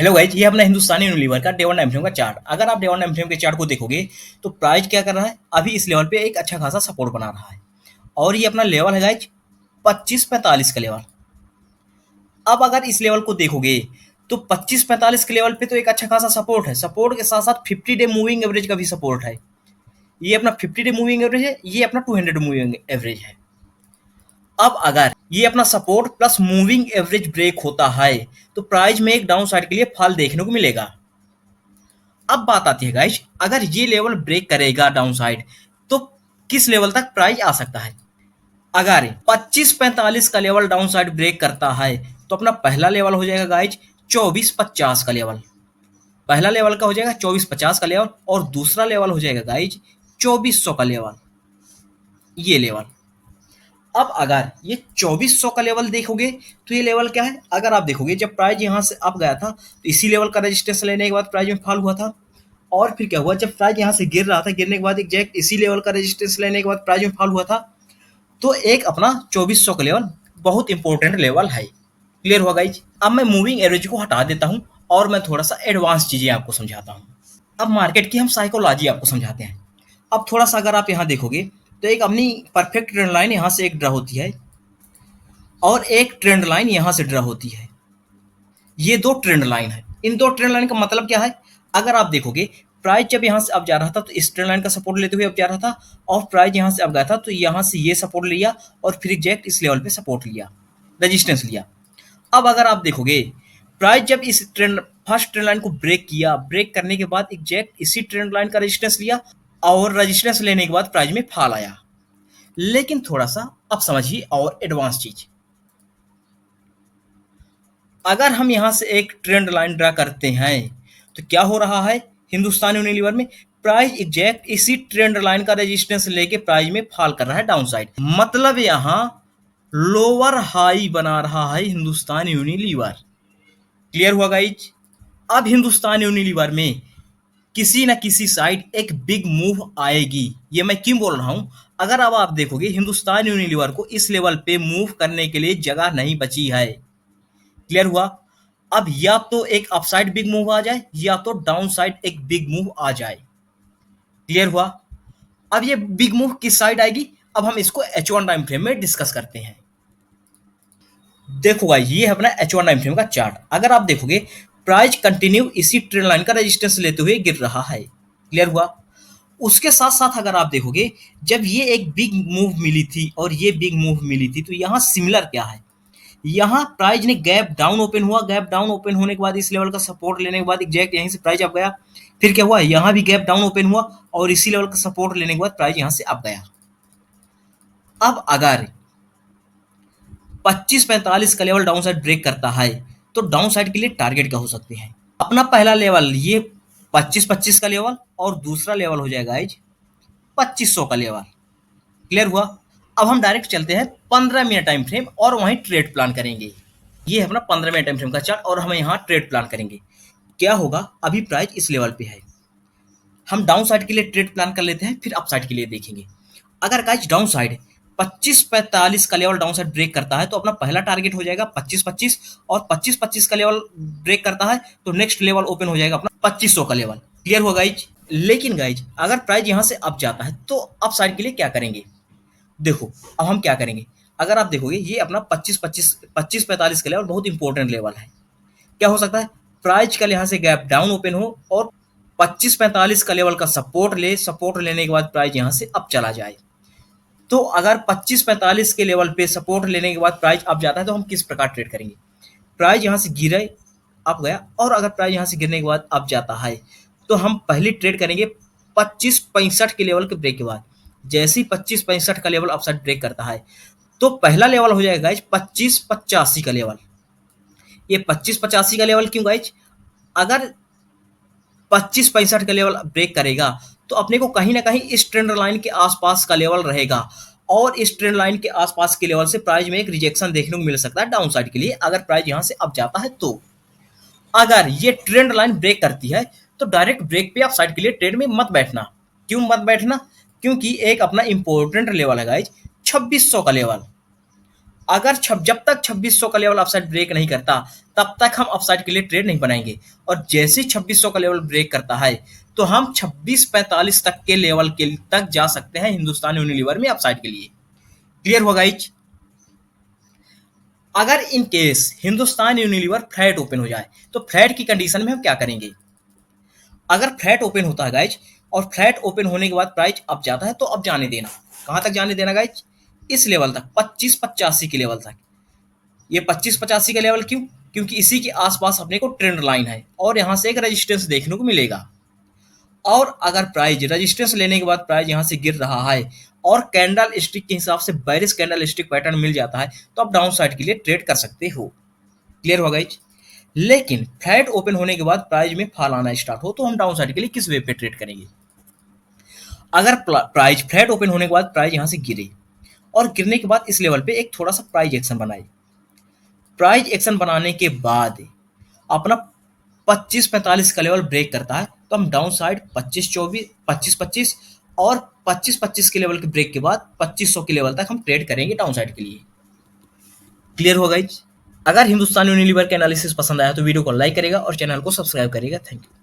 Hello guys, ये अपना हिंदुस्तानी Unilever का डे वन टाइम फ्रेम का चार्ट। अगर आप डे वन टाइम फ्रेम के चार्ट को देखोगे तो प्राइस क्या कर रहा है, अभी इस लेवल पे एक अच्छा खासा सपोर्ट बना रहा है और ये अपना लेवल है गाइज 25-45 का लेवल। अब अगर इस लेवल को देखोगे तो 25-45 के लेवल पे तो एक अच्छा खासा सपोर्ट है। सपोर्ट के साथ साथ 50 डे मूविंग एवरेज का भी सपोर्ट है। ये अपना 50 डे मूविंग एवरेज है, ये अपना 200 मूविंग एवरेज है। अब अगर ये अपना support plus moving average break होता है तो प्राइस में एक डाउन साइड के लिए फॉल देखने को मिलेगा। अब बात आती है गाइस, अगर ये लेवल ब्रेक करेगा डाउन साइड तो किस लेवल तक प्राइस आ सकता है। अगर 25-45 का लेवल डाउन साइड ब्रेक करता है तो अपना पहला लेवल हो जाएगा गाइज 24-50 का लेवल। पहला लेवल का हो जाएगा 24-50 का लेवल और दूसरा लेवल हो जाएगा गाइज 2400 का लेवल, ये लेवल। अब अगर ये 2400 का लेवल देखोगे तो ये लेवल क्या है, अगर आप देखोगे जब प्राइस यहाँ से अप गया था तो इसी लेवल का रेजिस्टेंस लेने के बाद प्राइस में फॉल हुआ था। और फिर क्या हुआ, जब प्राइस यहाँ से गिर रहा था, गिरने के बाद एग्जैक्ट इसी लेवल का रेजिस्टेंस लेने के बाद प्राइस में फॉल हुआ था। तो एक अपना 2400 का लेवल बहुत इंपॉर्टेंट लेवल है। क्लियर हुआ गाइज। अब मैं मूविंग एवरेज को हटा देता हूँ और मैं थोड़ा सा एडवांस चीजें आपको समझाता हूँ। अब मार्केट की हम साइकोलॉजी आपको समझाते हैं। अब थोड़ा सा अगर आप यहाँ देखोगे तो एक अपनी परफेक्ट ट्रेंड लाइन यहाँ से एक ड्रा होती है और एक ट्रेंड लाइन यहाँ से ड्रा होती है। ये दो ट्रेंड लाइन है। इन दो ट्रेंड लाइन का मतलब क्या है, अगर आप देखोगे प्राइस जब यहाँ से अब जा रहा था तो इस ट्रेंड लाइन का सपोर्ट लेते हुए अब जा रहा था और प्राइस यहाँ से अब गया था तो यहाँ से ये सपोर्ट लिया और फिर एग्जैक्ट इस लेवल पे सपोर्ट लिया, रेजिस्टेंस लिया। अब अगर आप देखोगे प्राइस जब इस ट्रेंड फर्स्ट ट्रेंड लाइन को ब्रेक किया, ब्रेक करने के बाद एग्जैक्ट इसी ट्रेंड लाइन का रेजिस्टेंस लिया और रेजिस्टेंस लेने के बाद प्राइस में फॉल आया। लेकिन थोड़ा सा अब समझिए और एडवांस चीज, अगर हम यहां से एक ट्रेंड लाइन ड्रा करते हैं तो क्या हो रहा है, हिंदुस्तान यूनिलीवर में प्राइस एग्जैक्ट इसी ट्रेंड लाइन का रेजिस्टेंस लेके प्राइस में फॉल कर रहा है डाउन साइड। मतलब यहां लोअर हाई बना रहा है हिंदुस्तान यूनिलीवर। क्लियर हुआ गाइज। अब हिंदुस्तान यूनिलीवर में किसी न किसी साइड एक बिग मूव आएगी। ये मैं क्यों बोल रहा हूं, अगर अब आप देखोगे हिंदुस्तान यूनिलीवर को इस लेवल पे मूव करने के लिए जगह नहीं बची है। क्लियर हुआ। अब या तो एक अपसाइड बिग मूव आ जाए या तो डाउन साइड एक बिग मूव आ जाए। क्लियर हुआ। अब ये बिग मूव किस साइड आएगी, अब हम इसको H1 टाइम फ्रेम में डिस्कस करते हैं। देखो गाइस, ये है अपना H1 टाइम फ्रेम का चार्ट। अगर आप देखोगे प्राइस कंटिन्यू इसी ट्रेंड लाइन का रेजिस्टेंस लेते हुए गिर रहा है। क्लियर हुआ। उसके साथ साथ अगर आप देखोगे जब ये एक बिग मूव मिली थी और ये बिग मूव मिली थी तो यहां सिमिलर क्या है, यहाँ प्राइस ने गैप डाउन ओपन हुआ, गैप डाउन ओपन होने के बाद इस लेवल का सपोर्ट लेने के बाद एग्जैक्ट यहीं से प्राइस अप गया। फिर क्या हुआ, यहाँ भी गैप डाउन ओपन हुआ और इसी लेवल का सपोर्ट लेने के बाद प्राइस यहाँ से अप गया। अब अगर 25-45 का लेवल डाउन साइड ब्रेक करता है तो डाउन साइड के लिए टारगेट क्या हो सकते हैं। अपना पहला लेवल ये 25-25 का लेवल और दूसरा लेवल हो जाएगा 2500 का लेवल। क्लियर हुआ। अब हम डायरेक्ट चलते हैं 15 मिनट टाइम फ्रेम और वहीं ट्रेड प्लान करेंगे। ये है अपना 15 मिनट टाइम फ्रेम का चार्ट और हम यहाँ ट्रेड प्लान करेंगे। क्या होगा, अभी प्राइस इस लेवल पे है, हम डाउन साइड के लिए ट्रेड प्लान कर लेते हैं फिर अप साइड के लिए देखेंगे। अगर गाइस डाउन साइड 25-45 का लेवल डाउन साइड ब्रेक करता है तो अपना पहला टारगेट हो जाएगा 25-25 और 25-25 का लेवल ब्रेक करता है तो नेक्स्ट लेवल ओपन हो जाएगा अपना 2500 का लेवल। क्लियर हुआ गाइज। लेकिन गाइज अगर प्राइस यहाँ से अप जाता है तो अप साइड के लिए क्या करेंगे, देखो अब हम क्या करेंगे। अगर आप देखोगे ये अपना 25-45 का लेवल बहुत इंपॉर्टेंट लेवल है। क्या हो सकता है, प्राइस का यहाँ से गैप डाउन ओपन हो और 25-45 का लेवल का सपोर्ट ले, सपोर्ट लेने के बाद प्राइस यहाँ से अप चला जाए। तो अगर 25-45 के लेवल पे सपोर्ट लेने के बाद प्राइस अप जाता है तो हम किस प्रकार ट्रेड करेंगे। प्राइस यहाँ से गिरे, अप गया, और अगर प्राइस यहाँ से गिरने के बाद अप जाता है तो हम पहली ट्रेड करेंगे 25-65 के लेवल के ब्रेक के बाद। जैसे ही 25-65 का लेवल अपसाइड ब्रेक करता है तो पहला लेवल हो जाएगा गाइज 25-85 का लेवल। ये 25-85 का लेवल क्यों गाइज, अगर 25-65 का लेवल ब्रेक करेगा तो अपने को कहीं ना कहीं इस ट्रेंड लाइन के आसपास का लेवल रहेगा और इस ट्रेंड लाइन के आसपास के लेवल से प्राइस में एक रिजेक्शन देखने को मिल सकता है डाउन साइड के लिए, अगर प्राइस यहां से अप जाता है तो। अगर ये ट्रेंड लाइन ब्रेक करती है तो डायरेक्ट ब्रेक पे अप साइड के लिए ट्रेड में मत बैठना। क्यों मत बैठना, क्योंकि एक अपना इंपॉर्टेंट लेवल है गाइज 2600 का लेवल। अगर जब तक 2600 का लेवल अपसाइड ब्रेक नहीं करता तब तक हम अपसाइड के लिए ट्रेड नहीं बनाएंगे, और जैसे ही 2600 का लेवल ब्रेक करता है तो हम 2645 तक के लेवल के तक जा सकते हैं हिंदुस्तान यूनिलीवर में अपसाइड के लिए। क्लियर होगा गाइज? अगर in case Hindustan Unilever flat open हो जाए तो फ्लैट की कंडीशन में हम क्या करेंगे? अगर फ्लैट ओपन होता है गाइज और फ्लैट ओपन होने के बाद प्राइस अप जाता है तो अब जाने देना। कहां तक जाने देना गाइज? इस लेवल तक, 2585 के लेवल तक। ये 2585 का लेवल क्यों? क्योंकि इसी के आसपास अपने को ट्रेंड लाइन है और यहां से एक रेजिस्टेंस देखने को मिलेगा। और अगर प्राइस रेजिस्टेंस लेने के बाद प्राइस यहां से गिर रहा है और कैंडल स्टिक के हिसाब से बेरिश कैंडल स्टिक पैटर्न मिल जाता है तो आप डाउन साइड के लिए ट्रेड कर सकते हो। क्लियर होगा गाइज? लेकिन फ्लैट ओपन होने के बाद प्राइस में फॉल आना स्टार्ट हो तो हम डाउन साइड के लिए किस वे पे ट्रेड करेंगे? अगर प्राइस फ्लैट ओपन होने के बाद प्राइस यहां से गिरे और गिरने के बाद इस लेवल पे एक थोड़ा सा प्राइस एक्शन बनाए, प्राइस एक्शन बनाने के बाद अपना 2545 का लेवल ब्रेक करता है तो हम डाउन साइड 2524 2525 और 2525 के लेवल के ब्रेक के बाद 2500 के लेवल तक हम ट्रेड करेंगे डाउन साइड के लिए। क्लियर होगा गाइस? अगर हिंदुस्तान यूनिलीवर के एनालिसिस पसंद आया तो वीडियो को लाइक करेगा और चैनल को सब्सक्राइब करेगा। Thank you.